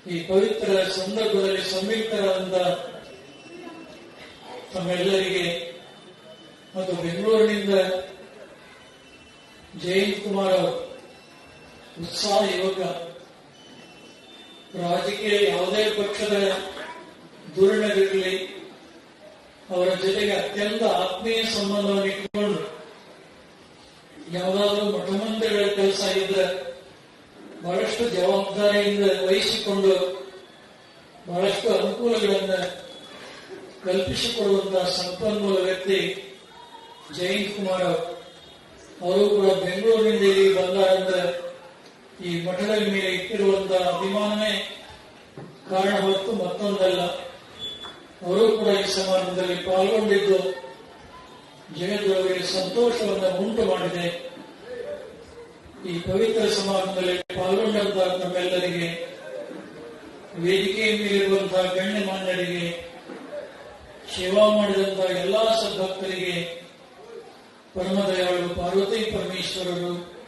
ಈ ಪವಿತ್ರ ಸಂದರ್ಭದಲ್ಲಿ ಸಂಯುಕ್ತರಾದಂತ ತಮ್ಮೆಲ್ಲರಿಗೆ ಮತ್ತು ಬೆಂಗಳೂರಿನಿಂದ ಜಯಂತ್ ಕುಮಾರ್ ಅವರು ಉತ್ಸಾಹ ಯುವಕ, ರಾಜಕೀಯ ಯಾವುದೇ ಪಕ್ಷದ ಧೋರಣೆಗಳಿರಲಿ ಅವರ ಜೊತೆಗೆ ಅತ್ಯಂತ ಆತ್ಮೀಯ ಸಂಬಂಧವನ್ನು ಇಟ್ಟುಕೊಂಡು ಯಾವುದಾದ್ರೂ ಮಠಮಂದಿರಗಳ ಕೆಲಸ ಇದ್ರೆ ಬಹಳಷ್ಟು ಜವಾಬ್ದಾರಿಯಿಂದ ವಹಿಸಿಕೊಂಡು ಬಹಳಷ್ಟು ಅನುಕೂಲಗಳನ್ನು ಕಲ್ಪಿಸಿಕೊಡುವಂತಹ ಸಂಪನ್ಮೂಲ ವ್ಯಕ್ತಿ ಜಯಂತ್ ಕುಮಾರ್ ಅವರು ಕೂಡ ಬೆಂಗಳೂರಿನಿಂದ ಇಲ್ಲಿ ಬಂದಾರಂದ್ರೆ ಈ ಮಠದ ಮೇಲೆ ಇಟ್ಟಿರುವಂತಹ ಅಭಿಮಾನವೇ ಕಾರಣ ಹೊರತು ಮತ್ತೊಂದಲ್ಲ. ಅವರು ಕೂಡ ಈ ಸಮಾರಂಭದಲ್ಲಿ ಪಾಲ್ಗೊಂಡಿದ್ದು ಜಗದವರಿಗೆ ಸಂತೋಷವನ್ನು ಉಂಟು ಮಾಡಿದೆ. ಈ ಪವಿತ್ರ ಸಮಾರಂಭದಲ್ಲಿ ಪಾಲ್ಗೊಂಡಂತಹ ನಮ್ಮೆಲ್ಲರಿಗೆ, ವೇದಿಕೆಯ ಮೇಲಿರುವಂತಹ ಗಣ್ಯಮಾನ್ಯರಿಗೆ, ಸೇವಾ ಮಾಡಿದಂತಹ ಎಲ್ಲಾ ಸದ್ಭಕ್ತರಿಗೆ, ಪರಮದಯಾಳು ಪಾರ್ವತಿ ಪರಮೇಶ್ವರರು